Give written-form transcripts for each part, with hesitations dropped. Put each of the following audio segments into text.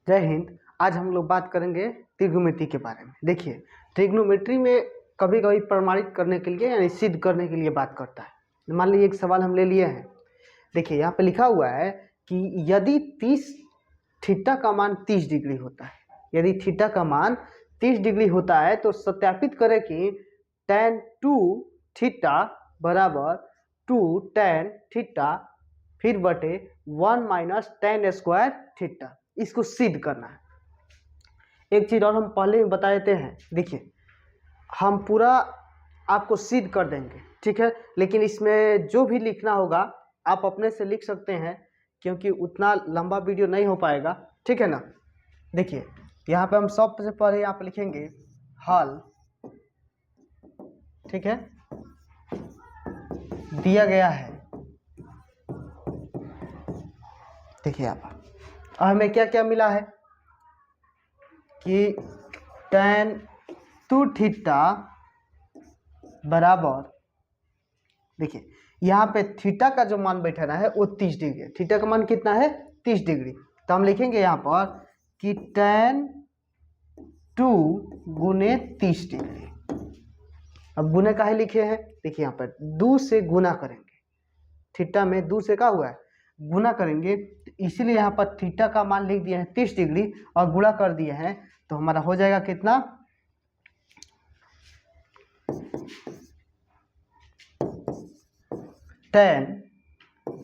जय हिंद। आज हम लोग बात करेंगे त्रिग्नोमेट्री के बारे में। देखिए, त्रिग्नोमेट्री में कभी कभी प्रमाणित करने के लिए यानी सिद्ध करने के लिए बात करता है। मान लीजिए एक सवाल हम ले लिए हैं। देखिए यहाँ पे लिखा हुआ है कि यदि 30 थीटा का मान 30 डिग्री होता है, यदि थीटा का मान 30 डिग्री होता है तो सत्यापित करें कि tan 2 थीटा बराबर 2 tan थीटा फिर बटे 1 माइनस tan स्क्वायर थीटा। इसको सिद्ध करना है। एक चीज़ और हम पहले ही बता देते हैं। देखिए, हम पूरा आपको सिद्ध कर देंगे, ठीक है, लेकिन इसमें जो भी लिखना होगा आप अपने से लिख सकते हैं, क्योंकि उतना लंबा वीडियो नहीं हो पाएगा, ठीक है ना। देखिए यहाँ पे हम सबसे पहले यहाँ पे लिखेंगे हल, ठीक है, दिया गया है। देखिए यहाँ पर हमें क्या क्या मिला है कि tan 2 थीटा बराबर, देखिए यहाँ पे थीटा का जो मान बैठाना है वो 30 डिग्री है। थीटा का मान कितना है? 30 डिग्री। तो हम लिखेंगे यहाँ पर कि tan 2 गुने 30 डिग्री। अब गुने काहे लिखे हैं? देखिए यहाँ पर 2 से गुना करेंगे, थीटा में 2 से क्या हुआ है? गुना करेंगे, तो इसीलिए यहाँ पर थीटा का मान लिख दिए हैं 30 डिग्री और गुणा कर दिए हैं, तो हमारा हो जाएगा कितना? tan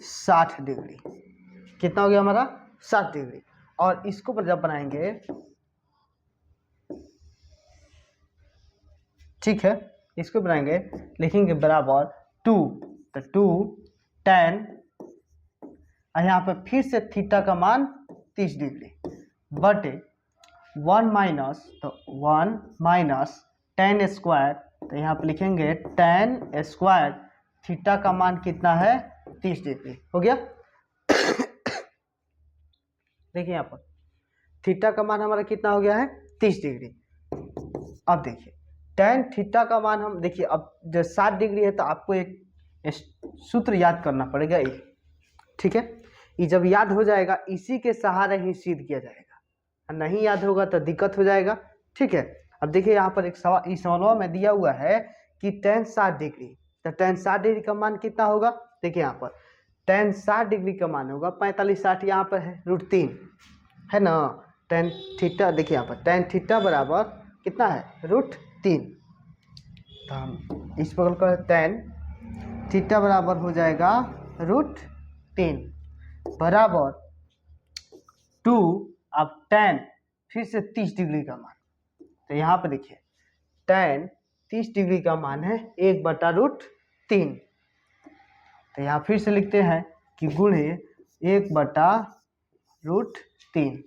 60 degree. कितना हो गया हमारा? 60 डिग्री। और इसको जब बनाएंगे, ठीक है, इसको बनाएंगे, लिखेंगे बराबर 2, तो 2 tan, यहाँ पे फिर से थीटा का मान 30 डिग्री बटे 1 माइनस, तो 1 माइनस tan स्क्वायर, तो यहाँ पे लिखेंगे tan स्क्वायर, थीटा का मान कितना है? 30 डिग्री। हो गया। देखिए यहाँ पर थीटा का मान हमारा कितना हो गया है? 30 डिग्री। अब देखिए tan थीटा का मान हम, देखिए अब जो 60 डिग्री है तो आपको एक सूत्र याद करना पड़ेगा ये, ठीक है। ये जब याद हो जाएगा इसी के सहारे ही सिद्ध किया जाएगा, नहीं याद होगा तो दिक्कत हो जाएगा, ठीक है। अब देखिए यहाँ पर एक सवाल, इस सवाल में दिया हुआ है कि tan 60 डिग्री, तो tan 60 डिग्री का मान कितना होगा? देखिए यहाँ पर tan 60 डिग्री का मान होगा 45, 60 यहाँ पर है √3 है ना। tan थीटा, देखिए यहाँ पर tan थीटा बराबर कितना है? √3। तो हम इस बगल का tan थीटा बराबर हो जाएगा √3 बराबर 2, अब tan फिर से 30 डिग्री का मान, तो यहाँ पे देखिए tan 30 डिग्री का मान है 1/√3। तो यहाँ फिर से लिखते हैं कि गुणे 1/√3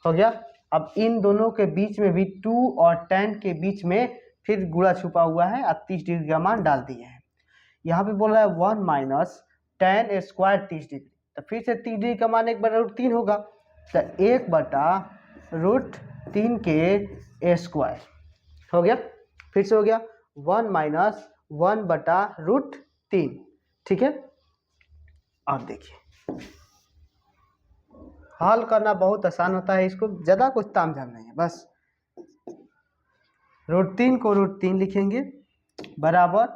हो गया। अब इन दोनों के बीच में भी 2 और tan के बीच में फिर गुणा छुपा हुआ है, अब 30 डिग्री का मान डाल दिए हैं। यहाँ पे बोल रहा है 1 माइनस tan स्क्वायर 30 डिग्री, तो फिर से 30 डिग्री का मान 1/√3 होगा, तो 1/√3 के स्क्वायर हो गया। फिर से हो गया 1 माइनस 1/√3, ठीक है। और देखिए हल करना बहुत आसान होता है, इसको ज़्यादा कुछ तामझाम नहीं है, बस √3 को √3 लिखेंगे बराबर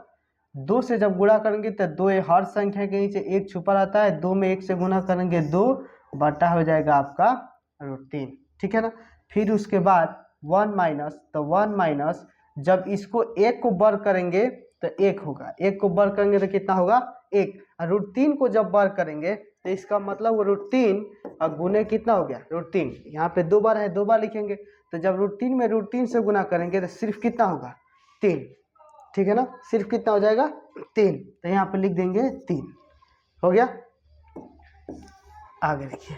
2 से जब गुणा करेंगे तो 2 हर संख्या के नीचे 1 छुपा रहता है, 2 में 1 से गुणा करेंगे 2 बटा हो जाएगा आपका √3, ठीक है ना। फिर उसके बाद 1 माइनस, तो 1 माइनस जब इसको 1 को वर्ग करेंगे तो 1 होगा, 1 को वर्ग करेंगे तो कितना होगा? 1। √3 को जब वर्ग करेंगे तो इसका मतलब वो √3 और गुने कितना हो गया? √3। यहाँ पे 2 बार है, 2 बार लिखेंगे, तो जब √3 में √3 से गुना करेंगे तो सिर्फ कितना होगा? 3, ठीक है ना। सिर्फ कितना हो जाएगा? 3। तो यहाँ पे लिख देंगे 3। हो गया। आगे देखिए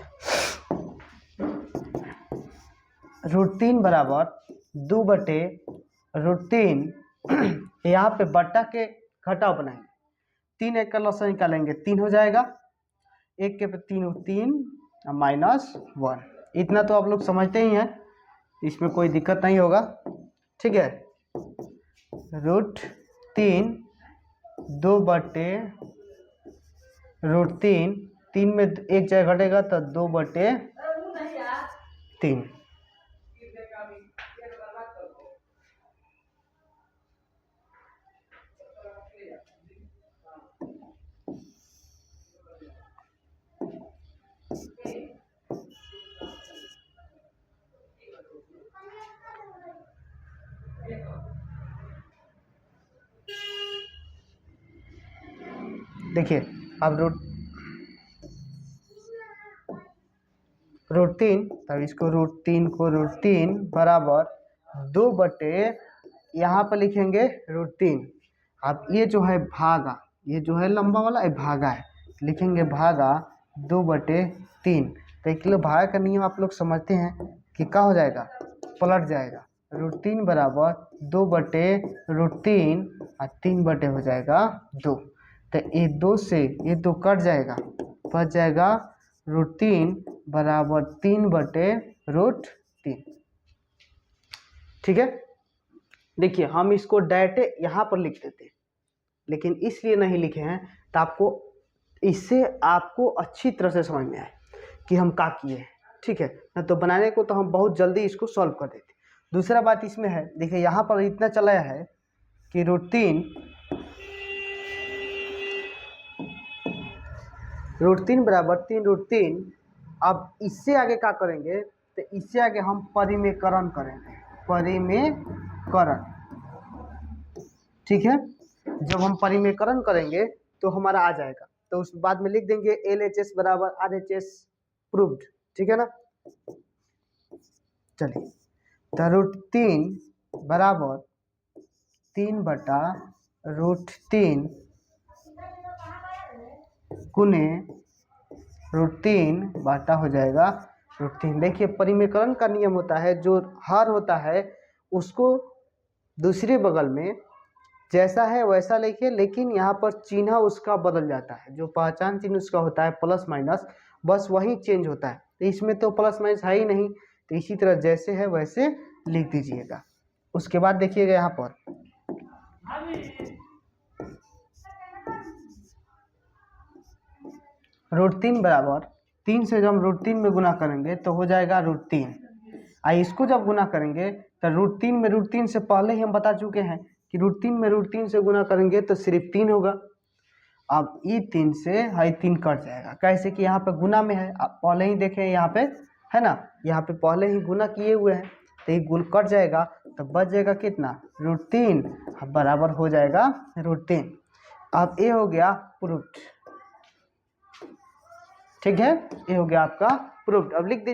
√3 बराबर 2/√3, यहाँ पे बट्टा के घटाव बनाएंगे, 3 1 का लॉस निकालेंगे, 3 हो जाएगा, 1 के 3 3 -1। इतना तो आप लोग समझते ही हैं, इसमें कोई दिक्कत नहीं होगा, ठीक है। √3 2/√3, 3 में 1 जगह घटेगा तो 2/, 3। देखिए अब रूट 3, तब इसको रूट 3 बराबर 2/, यहाँ पर लिखेंगे रूट 3। अब ये जो है भागा, ये जो है लंबा वाला ये भागा है, लिखेंगे भागा 2/3। तो एक किलो भागा का नियम आप लोग समझते हैं कि क्या हो जाएगा, पलट जाएगा। रूट 3 बराबर 2/√3 और 3/, हो जाएगा 2। तो ये 2 से ये 2 कट जाएगा, बच जाएगा रूट 3 बराबर 3/√3। ठीक है, देखिए हम इसको डायरेक्ट यहाँ पर लिख देते हैं, लेकिन इसलिए नहीं लिखे हैं तो आपको इससे आपको अच्छी तरह से समझ में आए कि हम क्या किए हैं। ठीक है ना, तो बनाने को तो हम बहुत जल्दी इसको सॉल्व कर देते। दूसरा बात इसमें है, देखिए यहाँ पर इतना चलाया है कि रूट 3 बराबर 3√3। अब इससे आगे क्या करेंगे, तो इससे आगे हम परिमेयकरण करेंगे, परिमेयकरण। ठीक है, जब हम परिमेयकरण करेंगे तो हमारा आ जाएगा, तो उस बाद में लिख देंगे LHS बराबर RHS प्रूव्ड। ठीक है ना, चलिए तो रूट 3 बराबर 3/√3 गुने रूट 3 बाटा हो जाएगा रूट 3। देखिए परिमेयकरण का नियम होता है, जो हर होता है उसको दूसरे बगल में जैसा है वैसा लिखिए, लेकिन यहाँ पर चिन्ह उसका बदल जाता है, जो पहचान चिन्ह उसका होता है प्लस माइनस, बस वही चेंज होता है। तो इसमें तो प्लस माइनस है ही नहीं, तो इसी तरह जैसे है वैसे लिख दीजिएगा। उसके बाद देखिएगा यहाँ पर रूट 3 बराबर 3 से जब हम रूट 3 में गुना करेंगे तो हो जाएगा रूट 3। इसको जब गुना करेंगे तो रूट 3 में रूट 3 से पहले ही हम बता चुके हैं कि रूट 3 में रूट 3 से गुना करेंगे तो सिर्फ 3 होगा। अब ये 3 से 3 कट जाएगा, कैसे कि यहाँ पे गुना में है, आप पहले ही देखें यहाँ पे है ना, यहाँ पे पहले ही गुना किए हुए हैं, तो ये गुण कट जाएगा, तो बच जाएगा कितना, रूट 3 बराबर हो जाएगा रूट 3। अब ये हो गया प्रूफ्ड। ठीक है, ये हो गया आपका प्रूफ्ड। अब लिख दीजिए।